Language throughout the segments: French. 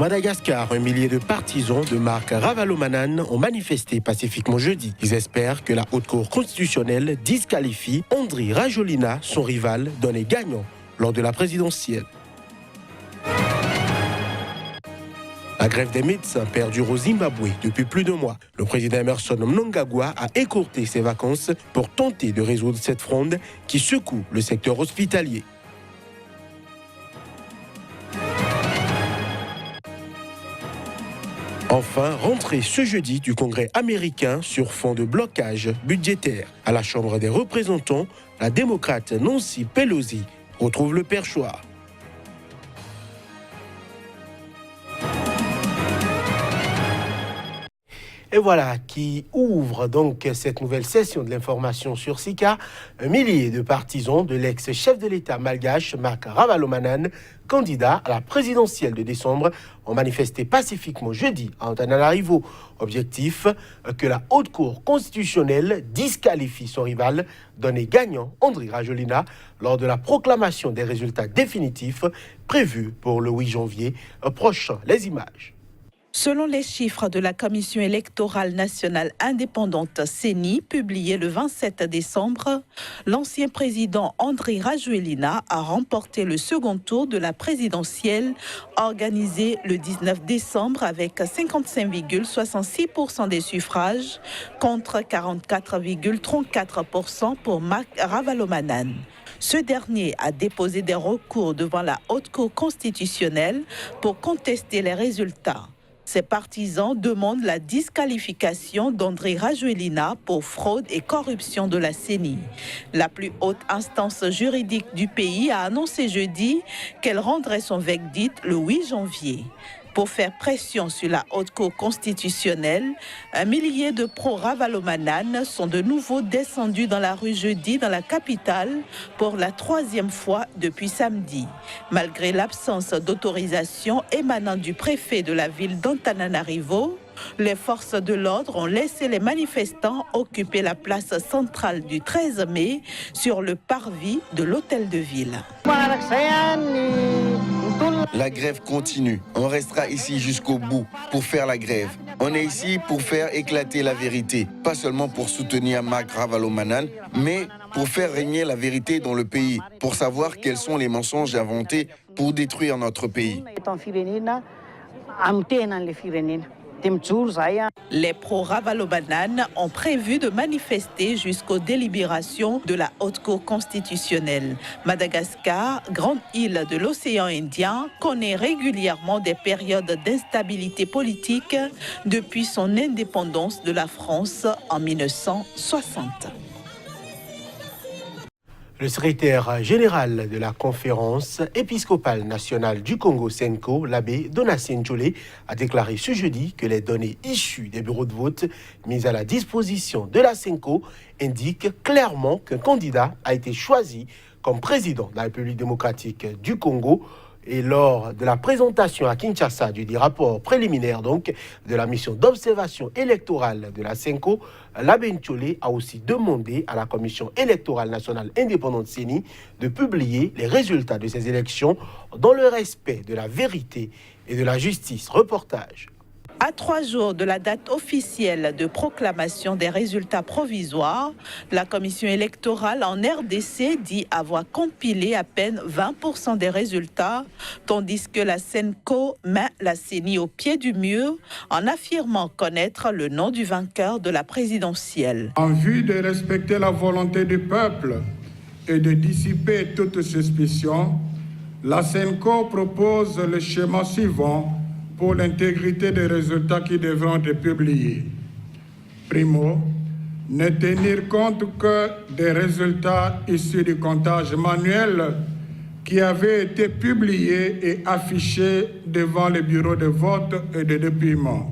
Madagascar, un millier de partisans de Marc Ravalomanane ont manifesté pacifiquement jeudi. Ils espèrent que la Haute Cour constitutionnelle disqualifie Andry Rajoelina, son rival, donné gagnant lors de la présidentielle. La grève des médecins perdure au Zimbabwe depuis plus de mois. Le président Emmerson Mnangagwa a écourté ses vacances pour tenter de résoudre cette fronde qui secoue le secteur hospitalier. Enfin, rentrée ce jeudi du Congrès américain sur fond de blocage budgétaire. À la Chambre des représentants, la démocrate Nancy Pelosi retrouve le perchoir. Et voilà qui ouvre donc cette nouvelle session de l'information sur Sika. Un millier de partisans de l'ex-chef de l'État malgache Marc Ravalomanane, candidat à la présidentielle de décembre, ont manifesté pacifiquement jeudi à Antananarivo. Objectif, que la Haute Cour constitutionnelle disqualifie son rival, donné gagnant Andry Rajoelina, lors de la proclamation des résultats définitifs prévus pour le 8 janvier prochain. Les images. Selon les chiffres de la Commission électorale nationale indépendante CENI, publiés le 27 décembre, l'ancien président Andry Rajoelina a remporté le second tour de la présidentielle organisée le 19 décembre avec 55,66% des suffrages contre 44,34% pour Marc Ravalomanane. Ce dernier a déposé des recours devant la Haute Cour constitutionnelle pour contester les résultats. Ses partisans demandent la disqualification d'Andry Rajoelina pour fraude et corruption de la CENI. La plus haute instance juridique du pays a annoncé jeudi qu'elle rendrait son verdict le 8 janvier. Pour faire pression sur la Haute Cour constitutionnelle, un millier de pro-Ravalomanane sont de nouveau descendus dans la rue jeudi dans la capitale pour la troisième fois depuis samedi. Malgré l'absence d'autorisation émanant du préfet de la ville d'Antananarivo, les forces de l'ordre ont laissé les manifestants occuper la place centrale du 13 mai sur le parvis de l'hôtel de ville. La grève continue. On restera ici jusqu'au bout pour faire la grève. On est ici pour faire éclater la vérité, pas seulement pour soutenir Marc Ravalomanane, mais pour faire régner la vérité dans le pays, pour savoir quels sont les mensonges inventés pour détruire notre pays. Les pro-Ravalomanane ont prévu de manifester jusqu'aux délibérations de la Haute Cour constitutionnelle. Madagascar, grande île de l'océan Indien, connaît régulièrement des périodes d'instabilité politique depuis son indépendance de la France en 1960. Le secrétaire général de la conférence épiscopale nationale du Congo, SENCO, l'abbé Donatien Njolé, a déclaré ce jeudi que les données issues des bureaux de vote mises à la disposition de la SENCO indiquent clairement qu'un candidat a été choisi comme président de la République démocratique du Congo. Et lors de la présentation à Kinshasa du rapport préliminaire donc de la mission d'observation électorale de la SENCO, l'abbé Njolé a aussi demandé à la Commission électorale nationale indépendante CENI de publier les résultats de ces élections dans le respect de la vérité et de la justice. Reportage. À 3 jours de la date officielle de proclamation des résultats provisoires, la commission électorale en RDC dit avoir compilé à peine 20% des résultats, tandis que la SENCO met la CENI au pied du mur en affirmant connaître le nom du vainqueur de la présidentielle. En vue de respecter la volonté du peuple et de dissiper toute suspicion, la SENCO propose le schéma suivant pour l'intégrité des résultats qui devront être publiés. Primo, ne tenir compte que des résultats issus du comptage manuel qui avaient été publiés et affichés devant les bureaux de vote et de dépouillement.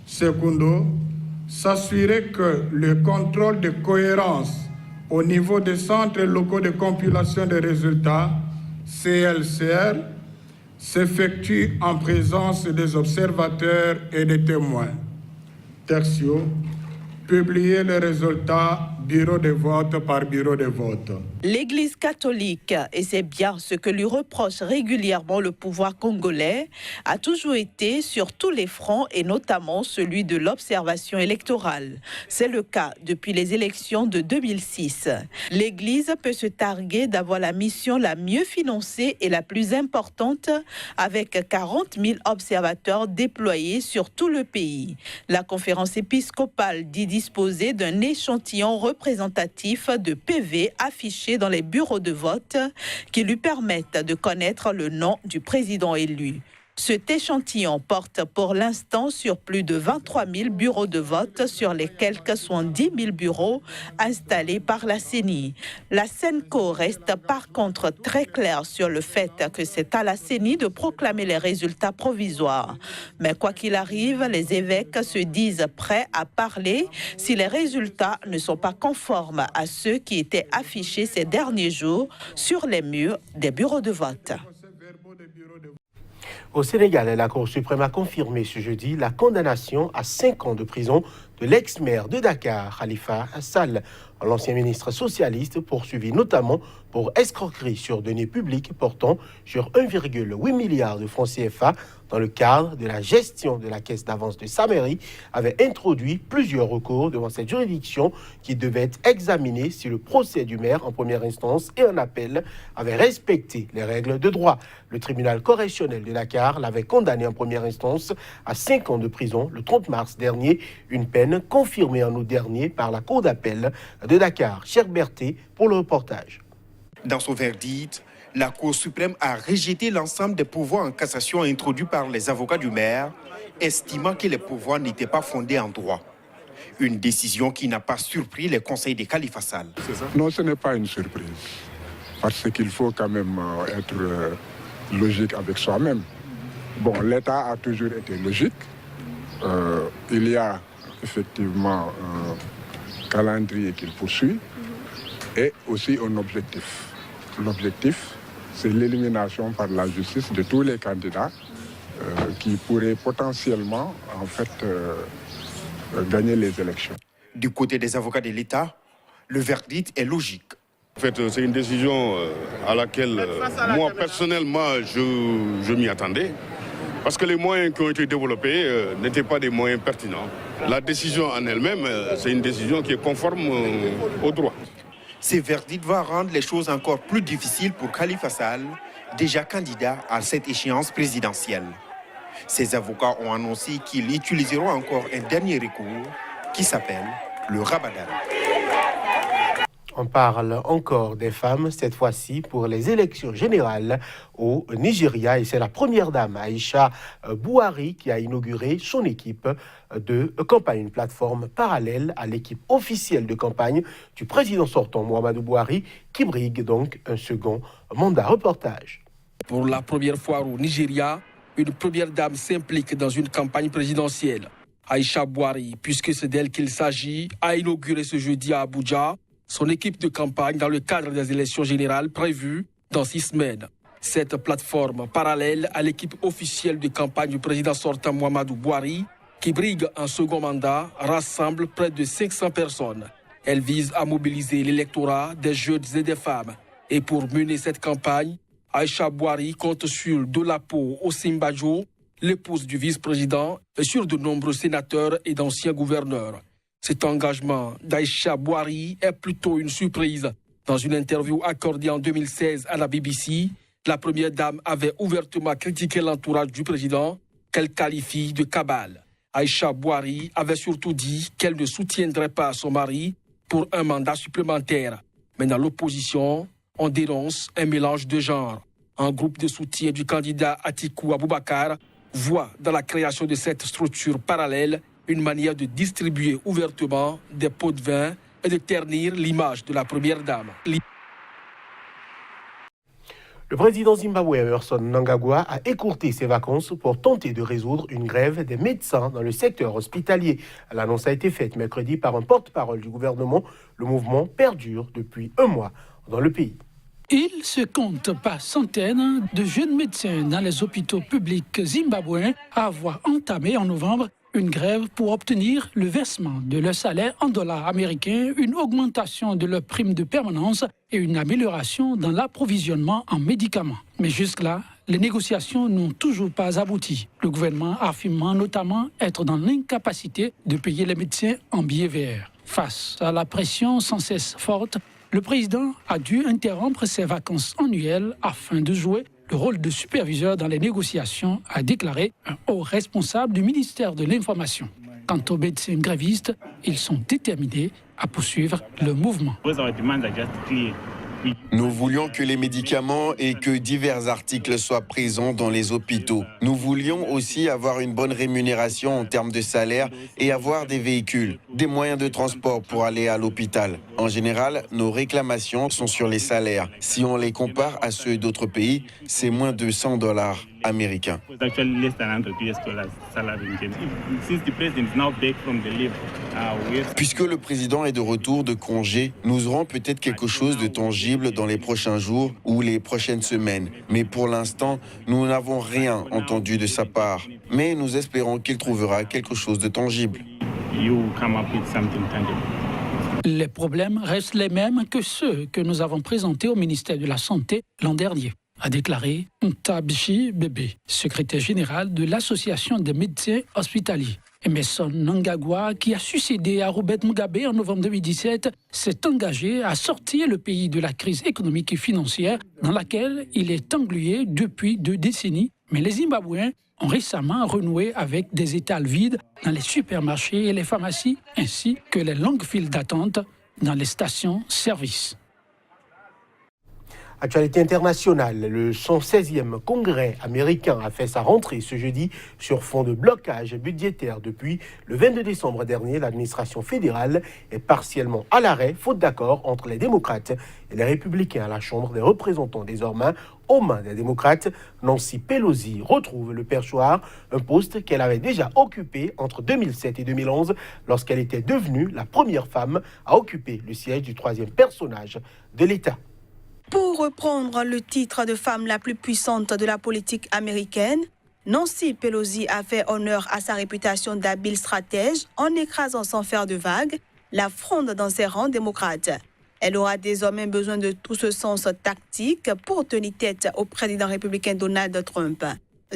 Secondo, s'assurer que le contrôle de cohérence au niveau des centres locaux de compilation des résultats, CLCR, s'effectue en présence des observateurs et des témoins. Tertio, publier les résultats bureau de vote par bureau de vote. L'Église catholique, et c'est bien ce que lui reproche régulièrement le pouvoir congolais, a toujours été sur tous les fronts et notamment celui de l'observation électorale. C'est le cas depuis les élections de 2006. L'Église peut se targuer d'avoir la mission la mieux financée et la plus importante avec 40 000 observateurs déployés sur tout le pays. La conférence épiscopale dit disposer d'un échantillon représentatif de PV affichés dans les bureaux de vote qui lui permettent de connaître le nom du président élu. Cet échantillon porte pour l'instant sur plus de 23 000 bureaux de vote sur les quelques 70 000 bureaux installés par la CENI. La SENCO reste par contre très claire sur le fait que c'est à la CENI de proclamer les résultats provisoires. Mais quoi qu'il arrive, les évêques se disent prêts à parler si les résultats ne sont pas conformes à ceux qui étaient affichés ces derniers jours sur les murs des bureaux de vote. Au Sénégal, la Cour suprême a confirmé ce jeudi la condamnation à 5 ans de prison de l'ex-maire de Dakar, Khalifa Sall, l'ancien ministre socialiste, poursuivi notamment pour escroquerie sur deniers publics portant sur 1,8 milliard de francs CFA dans le cadre de la gestion de la caisse d'avance de sa mairie, avait introduit plusieurs recours devant cette juridiction qui devait examiner si le procès du maire en première instance et en appel avait respecté les règles de droit. Le tribunal correctionnel de Dakar l'avait condamné en première instance à 5 ans de prison le 30 mars dernier, une peine confirmée en août dernier par la Cour d'appel de Dakar. Cher Berthet pour le reportage. Dans son verdict, la Cour suprême a rejeté l'ensemble des pouvoirs en cassation introduits par les avocats du maire, estimant que les pouvoirs n'étaient pas fondés en droit. Une décision qui n'a pas surpris les conseils de Khalifa Sall. Non, ce n'est pas une surprise, parce qu'il faut quand même être logique avec soi-même. Bon, l'État a toujours été logique. Il y a effectivement un calendrier qu'il poursuit et aussi un objectif. L'objectif, c'est l'élimination par la justice de tous les candidats qui pourraient potentiellement en fait gagner les élections. Du côté des avocats de l'État, le verdict est logique. En fait, c'est une décision à laquelle moi personnellement je m'y attendais. Parce que les moyens qui ont été développés n'étaient pas des moyens pertinents. La décision en elle-même, c'est une décision qui est conforme au droit. Ce verdict va rendre les choses encore plus difficiles pour Khalifa Sall, déjà candidat à cette échéance présidentielle. Ses avocats ont annoncé qu'ils utiliseront encore un dernier recours qui s'appelle le Ramadan. On parle encore des femmes, cette fois-ci pour les élections générales au Nigeria. Et c'est la première dame, Aïcha Buhari, qui a inauguré son équipe de campagne, une plateforme parallèle à l'équipe officielle de campagne du président sortant, Muhammadu Buhari, qui brigue donc un second mandat. Reportage. Pour la première fois au Nigeria, une première dame s'implique dans une campagne présidentielle. Aïcha Buhari, puisque c'est d'elle qu'il s'agit, a inauguré ce jeudi à Abuja son équipe de campagne dans le cadre des élections générales prévues dans 6 semaines. Cette plateforme parallèle à l'équipe officielle de campagne du président sortant Muhammadu Buhari, qui brigue un second mandat, rassemble près de 500 personnes. Elle vise à mobiliser l'électorat des jeunes et des femmes. Et pour mener cette campagne, Aïcha Buhari compte sur Dolapo Osinbajo, l'épouse du vice-président, et sur de nombreux sénateurs et d'anciens gouverneurs. Cet engagement d'Aïcha Buhari est plutôt une surprise. Dans une interview accordée en 2016 à la BBC, la première dame avait ouvertement critiqué l'entourage du président, qu'elle qualifie de cabale. Aïcha Buhari avait surtout dit qu'elle ne soutiendrait pas son mari pour un mandat supplémentaire. Mais dans l'opposition, on dénonce un mélange de genres. Un groupe de soutien du candidat Atiku Abubakar voit dans la création de cette structure parallèle une manière de distribuer ouvertement des pots de vin et de ternir l'image de la première dame. Le président zimbabwéen Emmerson Mnangagwa a écourté ses vacances pour tenter de résoudre une grève des médecins dans le secteur hospitalier. L'annonce a été faite mercredi par un porte-parole du gouvernement. Le mouvement perdure depuis 1 mois dans le pays. Il se compte par centaines de jeunes médecins dans les hôpitaux publics zimbabwéens à avoir entamé en novembre une grève pour obtenir le versement de leur salaire en dollars américains, une augmentation de leur prime de permanence et une amélioration dans l'approvisionnement en médicaments. Mais jusque-là, les négociations n'ont toujours pas abouti. Le gouvernement affirmant notamment être dans l'incapacité de payer les médecins en billets verts. Face à la pression sans cesse forte, le président a dû interrompre ses vacances annuelles afin de jouer le rôle de superviseur dans les négociations, a déclaré un haut responsable du ministère de l'Information. Quant aux médecins grévistes, ils sont déterminés à poursuivre le mouvement. Nous voulions que les médicaments et que divers articles soient présents dans les hôpitaux. Nous voulions aussi avoir une bonne rémunération en termes de salaire et avoir des véhicules, des moyens de transport pour aller à l'hôpital. En général, nos réclamations sont sur les salaires. Si on les compare à ceux d'autres pays, c'est moins de $100 américains. Puisque le président est de retour de congé, nous aurons peut-être quelque chose de tangible dans les prochains jours ou les prochaines semaines. Mais pour l'instant, nous n'avons rien entendu de sa part. Mais nous espérons qu'il trouvera quelque chose de tangible. Les problèmes restent les mêmes que ceux que nous avons présentés au ministère de la Santé l'an dernier, a déclaré Ntabchi Bébé, secrétaire général de l'Association des médecins hospitaliers. Emerson Mnangagwa, qui a succédé à Robert Mugabe en novembre 2017, s'est engagé à sortir le pays de la crise économique et financière dans laquelle il est englué depuis 2 décennies. Mais les Zimbabwéens ont récemment renoué avec des étals vides dans les supermarchés et les pharmacies, ainsi que les longues files d'attente dans les stations-service. Actualité internationale, le 116e congrès américain a fait sa rentrée ce jeudi sur fond de blocage budgétaire. Depuis le 22 décembre dernier, l'administration fédérale est partiellement à l'arrêt, faute d'accord entre les démocrates et les républicains à la Chambre des représentants. Désormais, aux mains des démocrates, Nancy Pelosi retrouve le perchoir, un poste qu'elle avait déjà occupé entre 2007 et 2011 lorsqu'elle était devenue la première femme à occuper le siège du 3e personnage de l'État. Pour reprendre le titre de femme la plus puissante de la politique américaine, Nancy Pelosi a fait honneur à sa réputation d'habile stratège en écrasant sans faire de vagues la fronde dans ses rangs démocrates. Elle aura désormais besoin de tout ce sens tactique pour tenir tête au président républicain Donald Trump.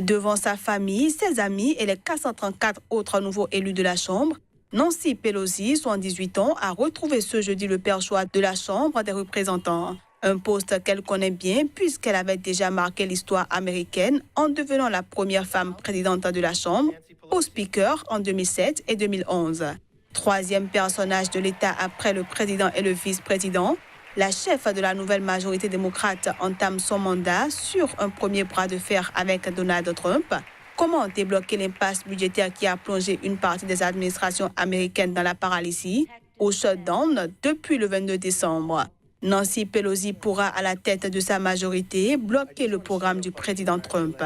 Devant sa famille, ses amis et les 434 autres nouveaux élus de la Chambre, Nancy Pelosi, 78 ans, a retrouvé ce jeudi le perchoir de la Chambre des représentants. Un poste qu'elle connaît bien puisqu'elle avait déjà marqué l'histoire américaine en devenant la première femme présidente de la Chambre, au Speaker en 2007 et 2011. 3e personnage de l'État après le président et le vice-président, la chef de la nouvelle majorité démocrate entame son mandat sur un premier bras de fer avec Donald Trump. Comment débloquer l'impasse budgétaire qui a plongé une partie des administrations américaines dans la paralysie, au shutdown depuis le 22 décembre. Nancy Pelosi pourra, à la tête de sa majorité, bloquer le programme du président Trump.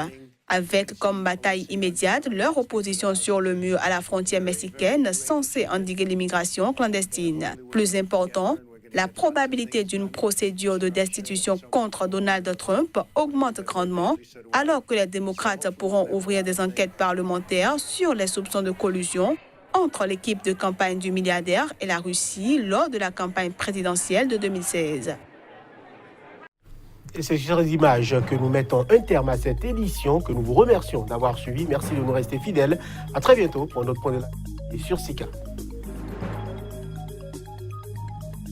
Avec comme bataille immédiate leur opposition sur le mur à la frontière mexicaine censée endiguer l'immigration clandestine. Plus important, la probabilité d'une procédure de destitution contre Donald Trump augmente grandement, alors que les démocrates pourront ouvrir des enquêtes parlementaires sur les soupçons de collusion entre l'équipe de campagne du milliardaire et la Russie lors de la campagne présidentielle de 2016. Et c'est sur ces images que nous mettons un terme à cette édition, que nous vous remercions d'avoir suivi. Merci de nous rester fidèles. À très bientôt pour notre point de vue sur Sika.